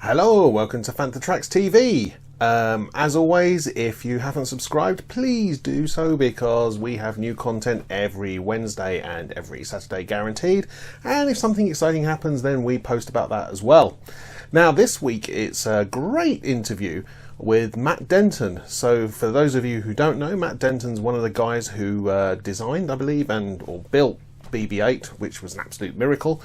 Hello, welcome to Fantha Tracks TV. As always, if you haven't subscribed, please do so because we have new content every Wednesday and every Saturday guaranteed. And if something exciting happens, then we post about that as well. Now, this week it's a great interview with Matt Denton. So for those of you who don't know, Matt Denton's one of the guys who designed, I believe, or built BB-8, which was an absolute miracle.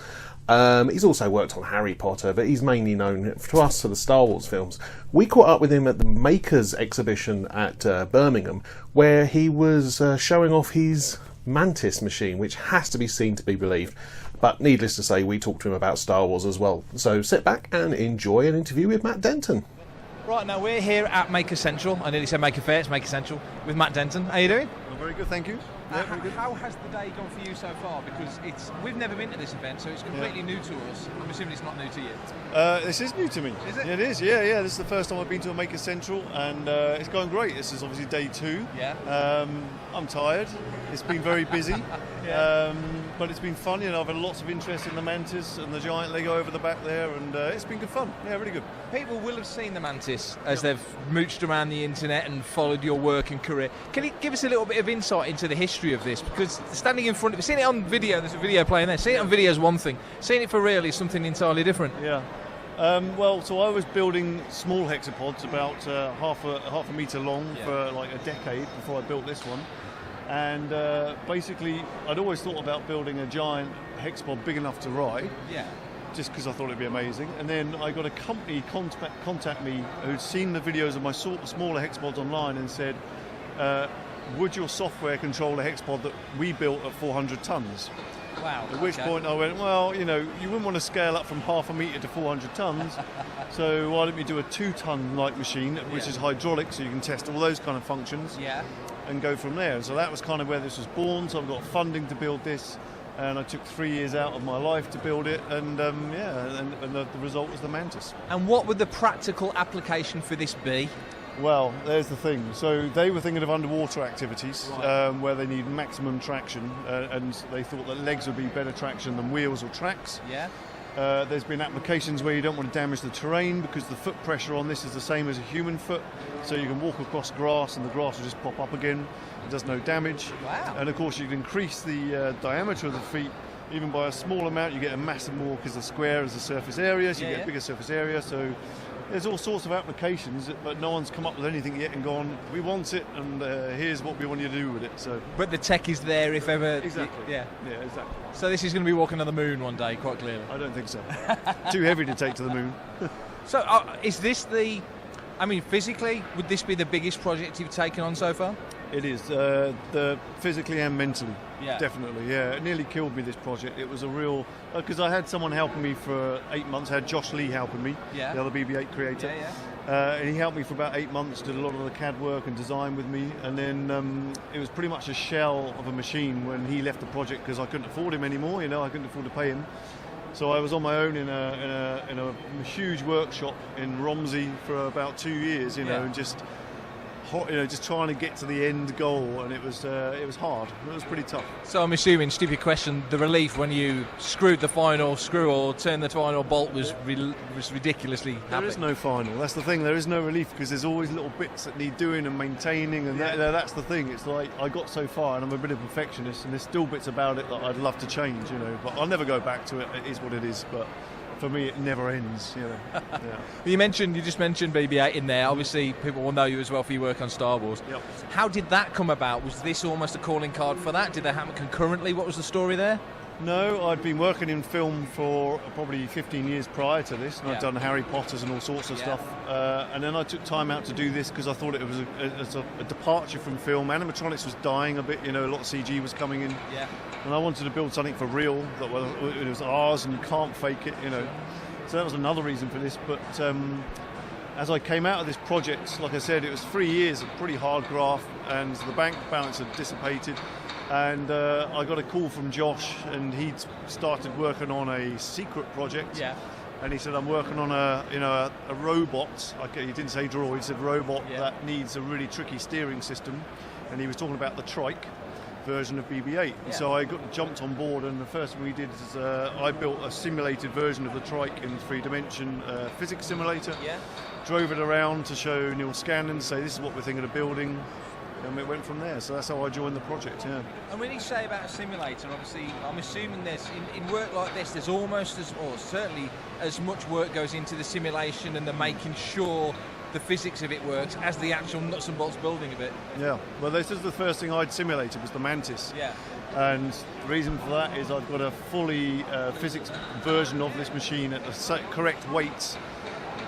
He's also worked on Harry Potter, but he's mainly known to us for the Star Wars films. We caught up with him at the Makers exhibition at Birmingham, where he was showing off his Mantis machine, which has to be seen to be believed. But needless to say, we talked to him about Star Wars as well. So sit back and enjoy an interview with Matt Denton. Right, now we're here at Maker Central. I nearly said Maker Fair, it's Maker Central, with Matt Denton. How are you doing? I'm very good, thank you. Yeah, very good. How has the day gone for you so far? Because we've never been to this event, so it's completely new to us. I'm assuming it's not new to you. This is new to me. Is it? It is, yeah. This is the first time I've been to a Maker Central, and it's going great. This is obviously day 2. Yeah. I'm tired. It's been very busy. Yeah. But it's been fun. I've had lots of interest in the Mantis and the giant Lego over the back there, and it's been good fun. Yeah, really good. People will have seen the Mantis as they've mooched around the internet and followed your work and career. Can you give us a little bit of insight into the history of this? Because standing in front of it, seeing it on video, there's a video playing there. Seeing it on video is one thing. Seeing it for real is something entirely different. Yeah. So I was building small hexapods about half a metre long for like a decade before I built this one. And basically, I'd always thought about building a giant hexapod big enough to ride. Yeah. Just because I thought it'd be amazing. And then I got a company contact me who'd seen the videos of my smaller hexapods online and said, would your software control a hexapod that we built at 400 tons? Wow. At which point I went, well, you wouldn't want to scale up from half a metre to 400 tons, so why don't we do a 2-ton light machine, which is hydraulic, so you can test all those kind of functions, and go from there. So that was kind of where this was born. So I've got funding to build this, and I took 3 years out of my life to build it, and the result was the Mantis. And what would the practical application for this be? Well, there's the thing. So they were thinking of underwater activities, where they need maximum traction, and they thought that legs would be better traction than wheels or tracks. Yeah. There's been applications where you don't want to damage the terrain because the foot pressure on this is the same as a human foot, so you can walk across grass and the grass will just pop up again. It does no damage. Wow. And of course you can increase the diameter of the feet even by a small amount. You get a massive more because the square is the surface area, so you get a bigger surface area. So there's all sorts of applications, but no one's come up with anything yet and gone, we want it, and here's what we want you to do with it. So, but the tech is there if ever. Exactly. Yeah, exactly. So this is going to be walking on the moon one day, quite clearly. I don't think so. Too heavy to take to the moon. So is this physically, would this be the biggest project you've taken on so far? It is, physically and mentally, definitely, yeah. It nearly killed me, this project. It was a real, because I had someone helping me for 8 months. I had Josh Lee helping me, the other BB-8 creator. And he helped me for about 8 months, did a lot of the CAD work and design with me. And then it was pretty much a shell of a machine when he left the project because I couldn't afford him anymore, I couldn't afford to pay him. So I was on my own in a huge workshop in Romsey for about 2 years, and just trying to get to the end goal, and it was hard. It was pretty tough. So I'm assuming, stupid question, the relief when you screwed the final screw or turned the final bolt was ridiculously happy. There is no final. That's the thing. There is no relief because there's always little bits that need doing and maintaining, and that's the thing. It's like I got so far, and I'm a bit of a perfectionist, and there's still bits about it that I'd love to change, but I'll never go back to it. It is what it is, but for me, it never ends. You just mentioned BB-8 in there. Obviously, people will know you as well for your work on Star Wars. Yep. How did that come about? Was this almost a calling card for that? Did they happen concurrently? What was the story there? No, I'd been working in film for probably 15 years prior to this, and I'd done Harry Potters and all sorts of stuff. And then I took time out to do this because I thought it was a departure from film. Animatronics was dying a bit, a lot of CG was coming in. Yeah. And I wanted to build something for real, that it was ours and you can't fake it, So that was another reason for this. But as I came out of this project, like I said, it was 3 years of pretty hard graft, and the bank balance had dissipated. And I got a call from Josh, and he'd started working on a secret project. Yeah. And he said, I'm working on a robot. He didn't say droid, he said robot that needs a really tricky steering system. And he was talking about the trike. version of BB-8. Yeah. So I jumped on board, and the first thing we did is I built a simulated version of the trike in 3-dimension physics simulator. Yeah. Drove it around to show Neil Scanlon, to say this is what we're thinking of building, and it went from there. So that's how I joined the project. Yeah. And when you say about a simulator, obviously, I'm assuming there's in work like this, there's almost or certainly as much work goes into the simulation and the making sure the physics of it works as the actual nuts and bolts building of it. Yeah, well, this is the first thing I'd simulated, was the Mantis. Yeah. And the reason for that is I've got a fully physics version of this machine at the correct weights,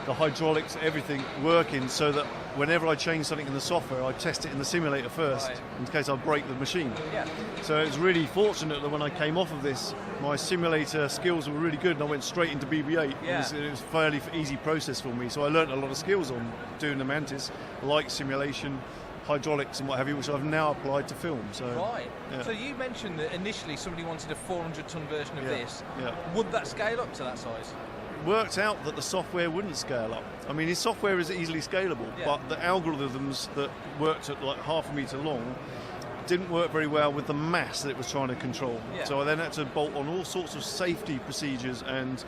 the hydraulics, everything working, so that whenever I change something in the software, I test it in the simulator first, in case I break the machine. Yeah. So it's really fortunate that when I came off of this, my simulator skills were really good, and I went straight into BB-8. Yeah. It was a fairly easy process for me, so I learned a lot of skills on doing the Mantis, like simulation, hydraulics and what have you, which I've now applied to film. So, right. Yeah. So you mentioned that initially somebody wanted a 400-ton version of this. Yeah. Would that scale up to that size? Worked out that the software wouldn't scale up. I mean, his software is easily scalable, but the algorithms that worked at like half a metre long didn't work very well with the mass that it was trying to control. Yeah. So I then had to bolt on all sorts of safety procedures and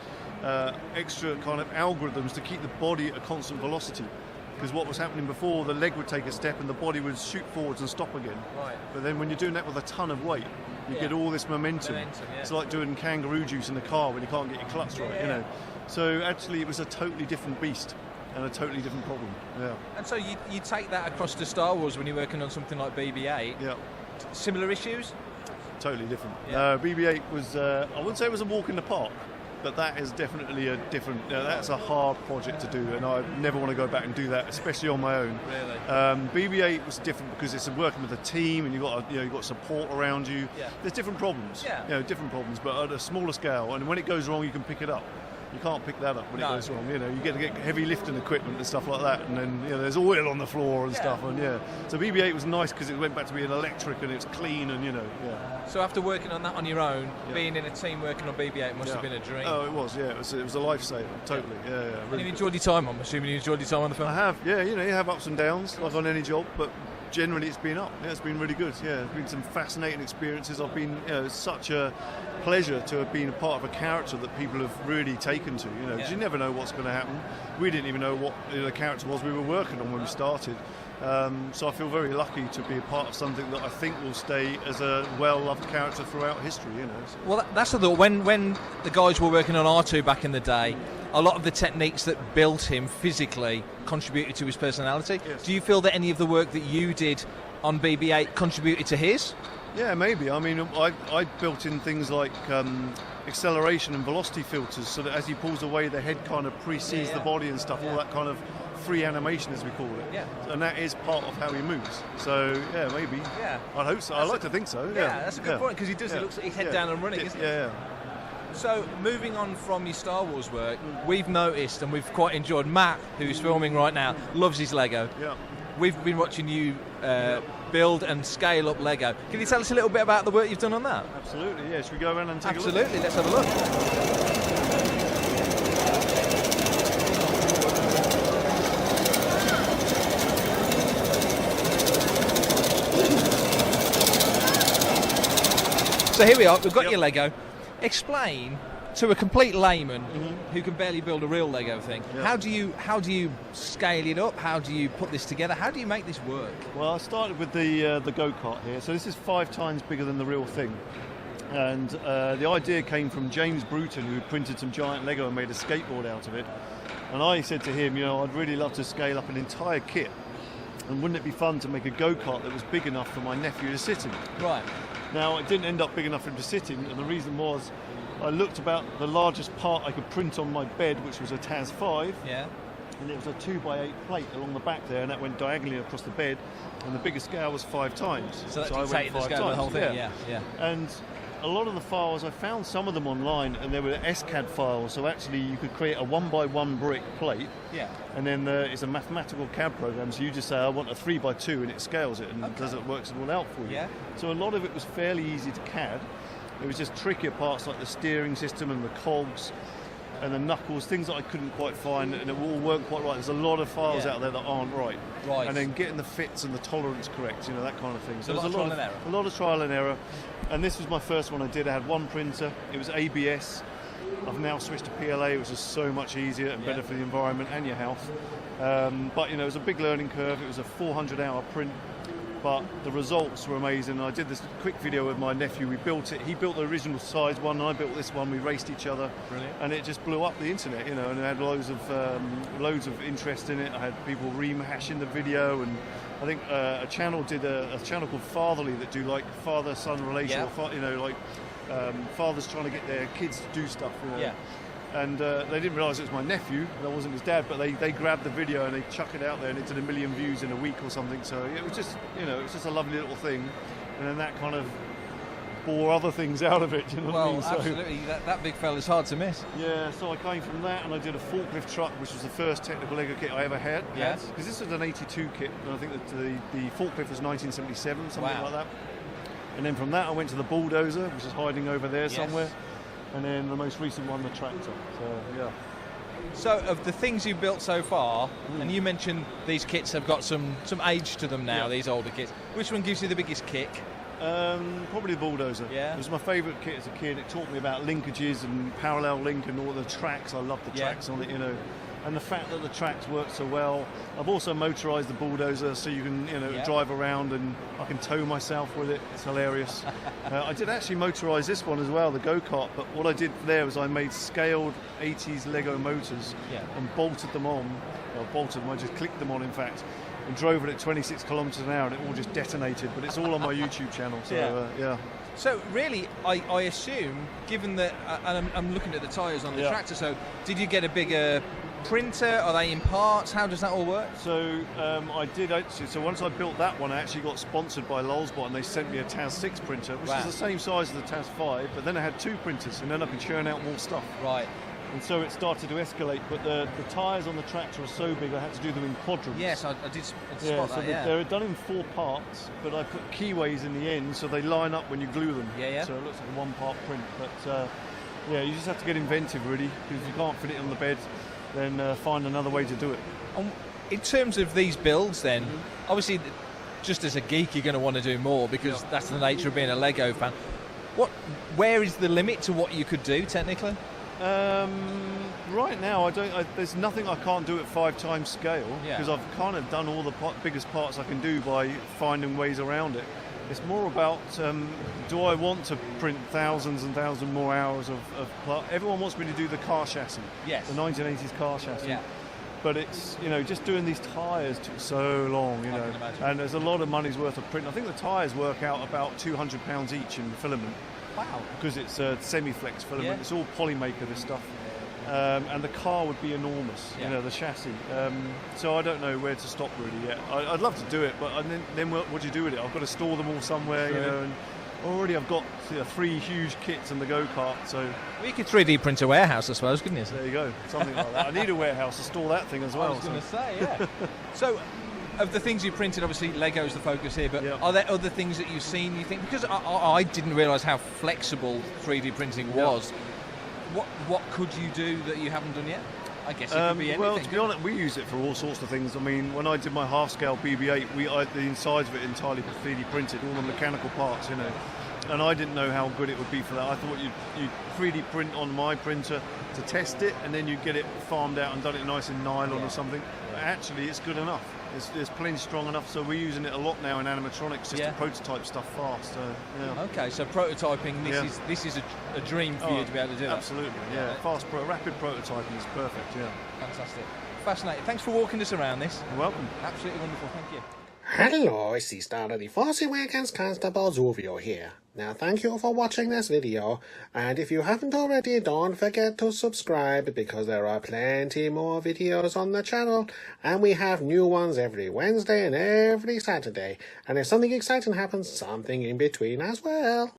extra kind of algorithms to keep the body at a constant velocity. Because what was happening before, the leg would take a step and the body would shoot forwards and stop again. Right. But then when you're doing that with a ton of weight, you get all this momentum. It's like doing kangaroo juice in the car when you can't get your clutch right, you know. So actually it was a totally different beast and a totally different problem. Yeah. And so you take that across to Star Wars when you're working on something like BB-8. Yeah. Similar issues? Totally different. Yeah. BB-8 was, I wouldn't say it was a walk in the park, but that is definitely a different, that's a hard project to do, and I never want to go back and do that, especially on my own. Really? BB-8 was different because it's working with a team, and you've got support around you. Yeah. There's different problems. Yeah. Different problems, but at a smaller scale, and when it goes wrong, you can pick it up. You can't pick that up when it goes wrong. You get to get heavy lifting equipment and stuff like that, and then there's oil on the floor and stuff. And so BB-8 was nice because it went back to being electric and it's clean and So after working on that on your own, being in a team working on BB-8 must have been a dream. Oh, it was. Yeah, it was a lifesaver. Totally. Yeah. And Really you enjoyed your time? I'm assuming you enjoyed your time on the film. I have. Yeah, you have ups and downs like on any job, but generally it's been up. Yeah, it's been really good. Yeah, it's been some fascinating experiences. I've been, it's such a pleasure to have been a part of a character that people have really taken to. Because you never know what's going to happen. We didn't even know what the character was we were working on when we started. So I feel very lucky to be a part of something that I think will stay as a well-loved character throughout history. Well, that's the thought. When the guys were working on R2 back in the day, a lot of the techniques that built him physically contributed to his personality. Yes. Do you feel that any of the work that you did on BB-8 contributed to his? Yeah, maybe. I mean, I built in things like acceleration and velocity filters, so that as he pulls away, the head kind of precedes the body and stuff. All that kind of free animation, as we call it. Yeah. And that is part of how he moves. So yeah, maybe. Yeah. I hope so. I like to think so. Yeah, that's a good point, because he does. He looks like he's head down and running, isn't he? Yeah. So, moving on from your Star Wars work, we've noticed and we've quite enjoyed, Matt, who's filming right now, loves his Lego. Yeah. We've been watching you build and scale up Lego. Can you tell us a little bit about the work you've done on that? Absolutely, yeah. Should we go around and take a look? Absolutely, let's have a look. So here we are, we've got your Lego. Explain to a complete layman who can barely build a real Lego thing, how do you scale it up? How do you put this together? How do you make this work? Well, I started with the go-kart here. So this is 5 times bigger than the real thing. And the idea came from James Bruton, who printed some giant Lego and made a skateboard out of it. And I said to him, I'd really love to scale up an entire kit. And wouldn't it be fun to make a go-kart that was big enough for my nephew to sit in? Right. Now, it didn't end up big enough for him to sit in, and the reason was I looked about the largest part I could print on my bed, which was a TAS 5. Yeah. And it was a 2x8 plate along the back there, and that went diagonally across the bed, and the biggest scale was 5 times. So that I went 5 scale of the whole thing, yeah. And a lot of the files, I found some of them online, and they were SCAD files, so actually you could create a 1x1 brick plate, and then it's a mathematical CAD program, so you just say, I want a 3x2, and it scales it, and works it all out for you. Yeah. So a lot of it was fairly easy to CAD. It was just trickier parts like the steering system and the cogs, and the knuckles, things that I couldn't quite find, and it all weren't quite right. There's a lot of files out there that aren't right. And then getting the fits and the tolerance correct, you know, that kind of thing. So there's a lot of trial and error. And this was my first one I did. I had one printer. It was ABS. I've now switched to PLA, which is so much easier and better for the environment and your health. But you know, it was a big learning curve. It was a 400-hour print, but the results were amazing. I did this quick video with my nephew. We built it. He built the original size one, and I built this one. We raced each other. Brilliant. And it just blew up the internet, you know. And it had loads of interest in it. I had people rehashing the video, and I think a channel did a channel called Fatherly that do like father-son relation, you know, like fathers trying to get their kids to do stuff. You know? Yeah. And they didn't realise it was my nephew. That wasn't his dad, but they grabbed the video and they chuck it out there, and it did 1 million views in a week or something. So it was just, you know, it was just a lovely little thing. And then that kind of bore other things out of it. You know what I mean? Absolutely. That big fella's hard to miss. Yeah. So I came from that, and I did a forklift truck, which was the first technical Lego kit I ever had. Yes. Because this was an '82 kit, and I think that the forklift was 1977, something like that. And then from that, I went to the bulldozer, which is hiding over there somewhere. And then the most recent one, the tractor. So, yeah. So, of the things you've built so far, and you mentioned these kits have got some age to them now, these older kits. Which one gives you the biggest kick? Probably the bulldozer. Yeah. It was my favourite kit as a kid. It taught me about linkages and parallel link and all the tracks. I love the tracks on it, you know. And the fact that the tracks work so well. I've also motorised the bulldozer, so you can, you know, drive around, and I can tow myself with it. It's hilarious. I did actually motorise this one as well, the go-kart. But what I did there was I made scaled 80s Lego motors and bolted them on. Well, bolted them. I just clicked them on, in fact, and drove it at 26 kilometres an hour, and it all just detonated. But it's all on my YouTube channel. So So really, I assume, given that, and I'm looking at the tyres on the tractor. So did you get a bigger printer? Are they in parts? How does that all work? So I did actually. So once I built that one, I actually got sponsored by Lulzbot, and they sent me a TAS 6 printer, which is the same size as the TAS 5. But then I had 2 printers, and then I could churn out more stuff. Right. And so it started to escalate. But the tyres on the tractor are so big, I had to do them in quadrants. Yes, I did spot that. They're done in 4 parts, but I put keyways in the end, so they line up when you glue them. So it looks like a 1-part print. But you just have to get inventive, really, because if you can't fit it on the bed, then find another way to do it. In terms of these builds then, obviously just as a geek you're going to want to do more, because that's the nature of being a Lego fan. Where is the limit to what you could do technically? Right now there's nothing I can't do at 5 times scale, because I've kind of done all the biggest parts I can do by finding ways around it. It's more about, do I want to print thousands and thousands more hours of everyone wants me to do the car chassis, the 1980s car chassis. But it's, you know, just doing these tyres took so long, you know, and there's a lot of money's worth of print. I think the tyres work out about £200 each in filament. Wow. Because it's a semi-flex filament. It's all Polymaker, this stuff. And the car would be enormous, you know, the chassis. So I don't know where to stop really yet. I'd love to do it, but then what do you do with it? I've got to store them all somewhere, you know. And already I've got 3 huge kits and the go-kart, so... Well, you could 3D print a warehouse, I suppose, couldn't you? There you go, something like that. I need a warehouse to store that thing as well. I was going to say, So, of the things you printed, obviously Lego's the focus here, but are there other things that you've seen, you think? Because I didn't realise how flexible 3D printing was. What could you do that you haven't done yet? I guess it could be anything. Well, to be honest, we use it for all sorts of things. I mean, when I did my half-scale BB-8, the insides of it entirely 3D printed, all the mechanical parts, you know. And I didn't know how good it would be for that. I thought you'd 3D print on my printer to test it, and then you'd get it farmed out and done it nice in nylon or something. But actually, it's good enough. It's plenty strong enough, so we're using it a lot now in animatronics just to prototype stuff fast. Okay, so prototyping, this is a dream for you to be able to do that. Absolutely, rapid prototyping is perfect, Fantastic. Fascinating. Thanks for walking us around this. You're welcome. Absolutely wonderful, thank you. Hello, it's the Star of the Force Awakens Constable Zuvio here. Now, thank you for watching this video, and if you haven't already, don't forget to subscribe, because there are plenty more videos on the channel, and we have new ones every Wednesday and every Saturday, and if something exciting happens, something in between as well.